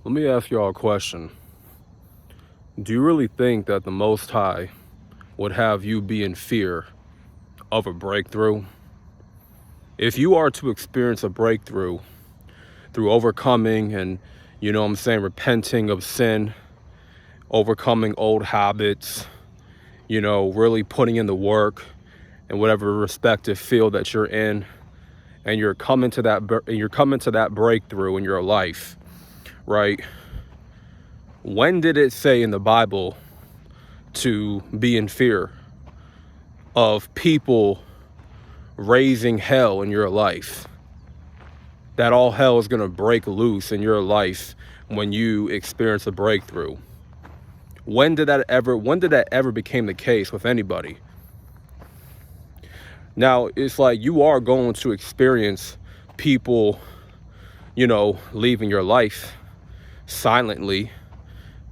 Let me ask y'all a question. Do you really think that the Most High would have you be in fear of a breakthrough? If you are to experience a breakthrough through overcoming and, repenting of sin, overcoming old habits, really putting in the work in whatever respective field that you're in, and you're coming to that breakthrough in your life, right? When did it say in the Bible to be in fear of people raising hell in your life? That all hell is going to break loose in your life when you experience a breakthrough. When did that ever became the case with anybody? Now, it's like you are going to experience people, leaving your life silently.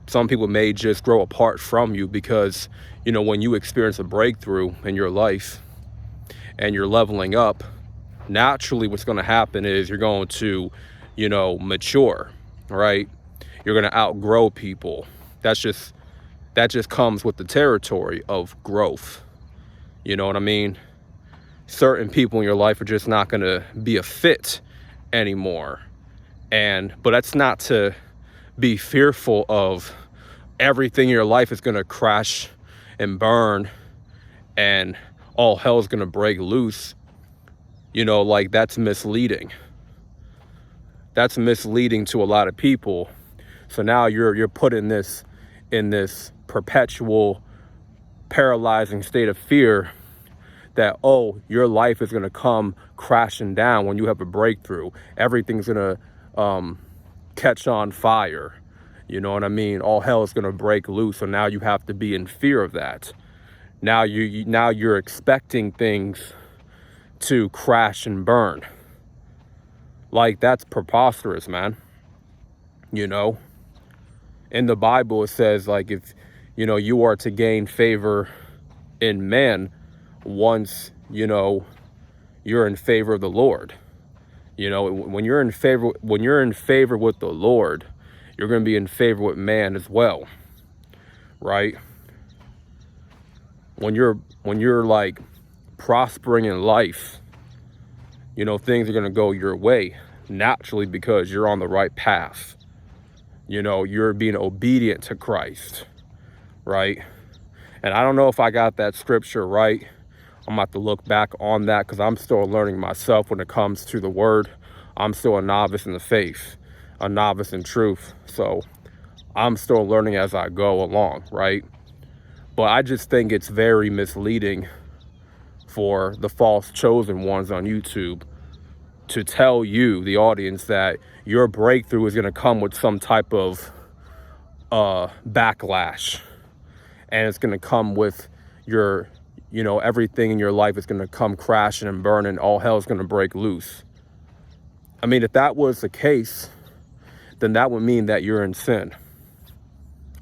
Some people may just grow apart from you because, when you experience a breakthrough in your life and you're leveling up, naturally what's going to happen is you're going to, mature, right? You're going to outgrow people. That just comes with the territory of growth. You know what I mean? Certain people in your life are just not going to be a fit anymore. But that's not to be fearful of everything in your life is going to crash and burn and all hell is going to break loose. That's misleading. That's misleading to a lot of people. So now you're put in this perpetual paralyzing state of fear that, your life is going to come crashing down when you have a breakthrough. Everything's going to catch on fire. You know what I mean? All hell is going to break loose. So now you have to be in fear of that. Now you're expecting things to crash and burn. That's preposterous, man. In the Bible it says, if you are to gain favor in man once you're in favor of the Lord. When you're in favor with the Lord, you're going to be in favor with man as well, right? When you're like prospering in life, things are going to go your way naturally because you're on the right path. You're being obedient to Christ, right? And I don't know if I got that scripture right. I'm about to look back on that because I'm still learning myself when it comes to the word. I'm still a novice in the faith, a novice in truth. So I'm still learning as I go along, right? But I just think it's very misleading for the false chosen ones on YouTube to tell you, the audience, that your breakthrough is going to come with some type of backlash. And it's going to come with your, everything in your life is going to come crashing and burning. All hell is going to break loose. I mean, if that was the case, then that would mean that you're in sin,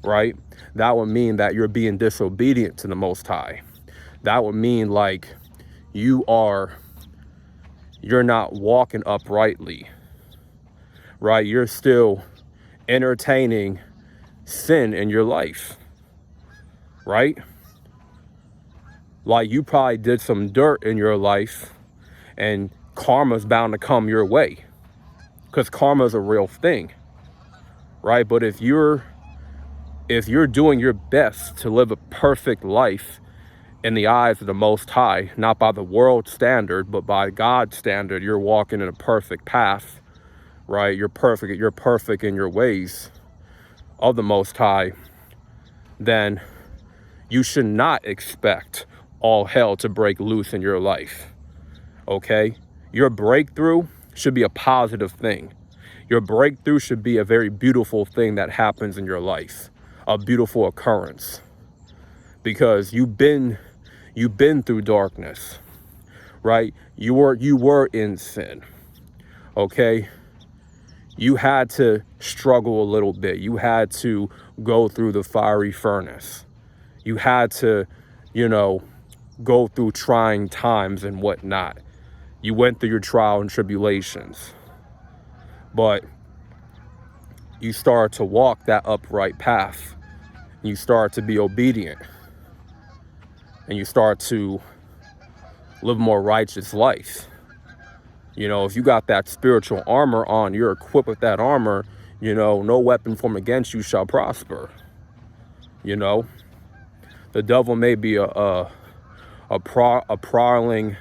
right? That would mean that you're being disobedient to the Most High. That would mean you're not walking uprightly, right? You're still entertaining sin in your life, right? You probably did some dirt in your life and karma's bound to come your way because karma is a real thing, right? But if you're doing your best to live a perfect life in the eyes of the Most High, not by the world standard, but by God's standard, you're walking in a perfect path, right? You're perfect in your ways of the Most High, then you should not expect all hell to break loose in your life, okay? Your breakthrough should be a positive thing. Your breakthrough should be a very beautiful thing that happens in your life, a beautiful occurrence, because you've been through darkness, right? You were in sin, okay? You had to struggle a little bit. You had to go through the fiery furnace. You had to, go through trying times and whatnot. You went through your trial and tribulations. But, you start to walk that upright path. You start to be obedient. And you start to live a more righteous life. You know, if you got that spiritual armor on, you're equipped with that armor, you know, no weapon formed against you shall prosper. You know, the devil may be a prowling,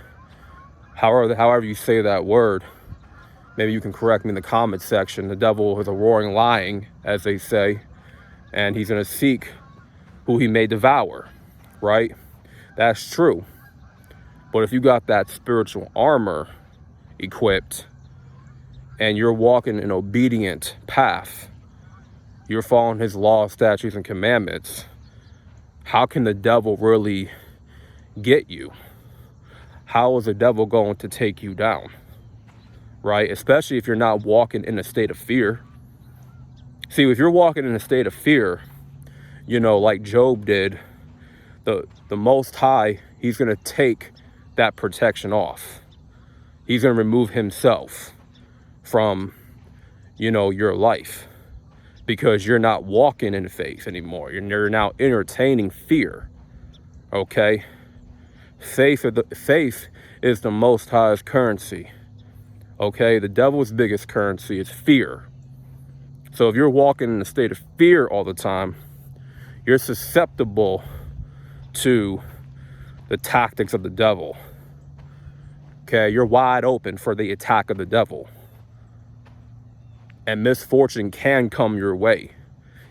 however you say that word. Maybe you can correct me in the comment section. The devil is a roaring lion, as they say, and he's going to seek who he may devour, right? That's true. But if you got that spiritual armor equipped and you're walking an obedient path, you're following his laws, statutes, and commandments, how can the devil really get you? How is the devil going to take you down? Right? Especially if you're not walking in a state of fear. See, if you're walking in a state of fear, you know, like Job did, the Most High, he's going to take that protection off. He's going to remove himself from, you know, your life, because you're not walking in faith anymore. You're now entertaining fear. Okay? Faith is the Most High's currency. Okay? The devil's biggest currency is fear. So if you're walking in a state of fear all the time, you're susceptible to the tactics of the devil. Okay? You're wide open for the attack of the devil. And misfortune can come your way.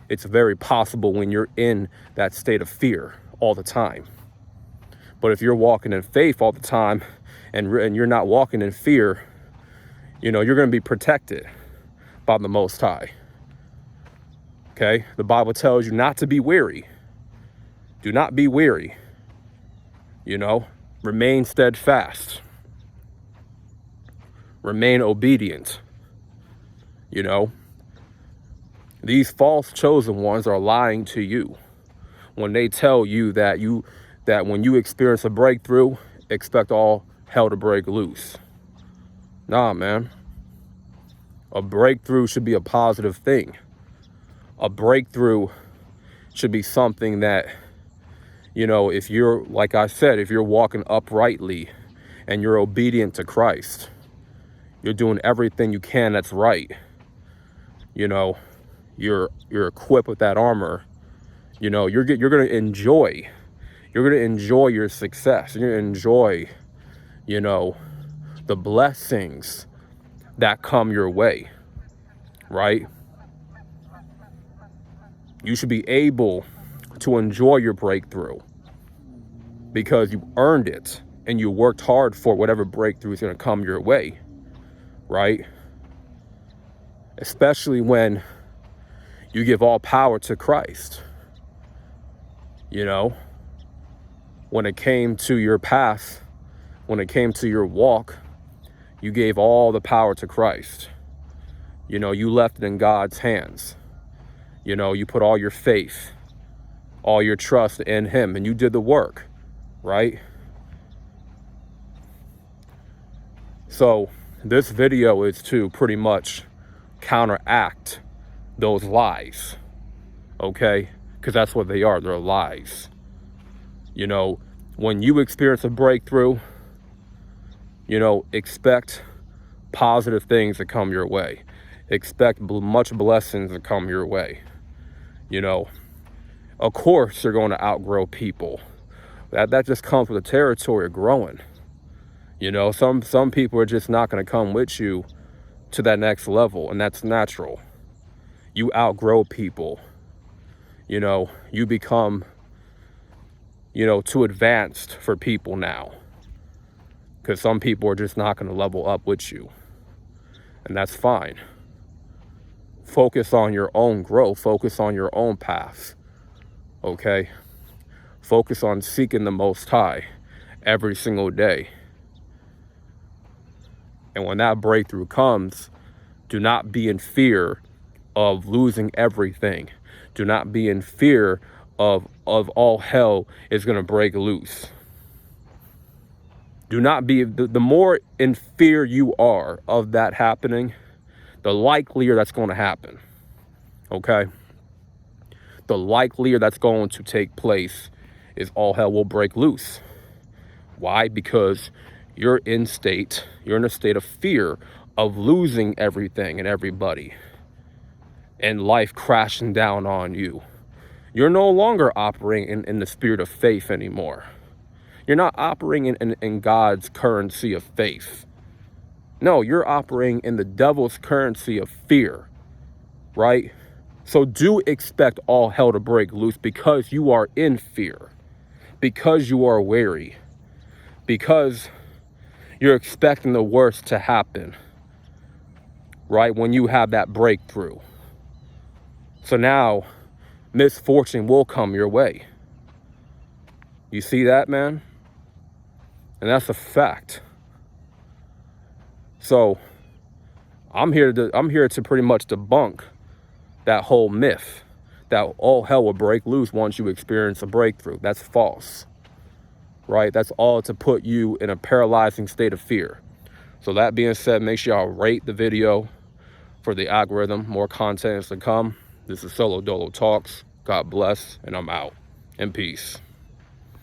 It's very possible when you're in that state of fear all the time. But if you're walking in faith all the time and you're not walking in fear, you know, you're going to be protected by the Most High. Okay? The Bible tells you not to be weary. Do not be weary. You know, remain steadfast. Remain obedient. You know, these false chosen ones are lying to you when they tell you that when you experience a breakthrough, expect all hell to break loose. Nah, man. A breakthrough should be a positive thing. A breakthrough should be something that, you know, if you're, like I said, if you're walking uprightly and you're obedient to Christ, you're doing everything you can that's right. You know, you're equipped with that armor. You know, you're going to enjoy your success. You're going to enjoy, you know, the blessings that come your way, right? You should be able to enjoy your breakthrough because you earned it and you worked hard for whatever breakthrough is going to come your way, right? Especially when you give all power to Christ. You know, when it came to your path, when it came to your walk, you gave all the power to Christ. You know, you left it in God's hands. You know, you put all your faith, all your trust in him, and you did the work, right? So this video is to pretty much counteract those lies, okay? Because that's what they are. They're lies. You know, when you experience a breakthrough, you know, expect positive things to come your way. Expect much blessings to come your way. You know, of course you're going to outgrow people. That just comes with the territory of growing. You know, some people are just not going to come with you to that next level, and that's natural. You outgrow people. You know, you become, you know, too advanced for people now, because some people are just not going to level up with you, and that's fine. Focus on your own growth. Focus on your own path, okay? Focus on seeking the Most High every single day. And when that breakthrough comes, do not be in fear of losing everything. Do not be in fear of all hell is going to break loose. Do not be, the more in fear you are of that happening, the likelier that's going to happen. okay? The likelier that's going to take place is all hell will break loose. Why? Because you're in a state of fear of losing everything and everybody and life crashing down on you. You're no longer operating in the spirit of faith anymore. You're not operating in God's currency of faith. No, you're operating in the devil's currency of fear, right? So do expect all hell to break loose because you are in fear, because you are wary, because you're expecting the worst to happen, right? When you have that breakthrough. So now misfortune will come your way. You see that, man? And that's a fact. So I'm here to pretty much debunk that whole myth that all hell will break loose once you experience a breakthrough. That's false, right? That's all to put you in a paralyzing state of fear. So that being said, make sure y'all rate the video for the algorithm. More content is to come. This is Solo Dolo Talks. God bless, and I'm out. And peace.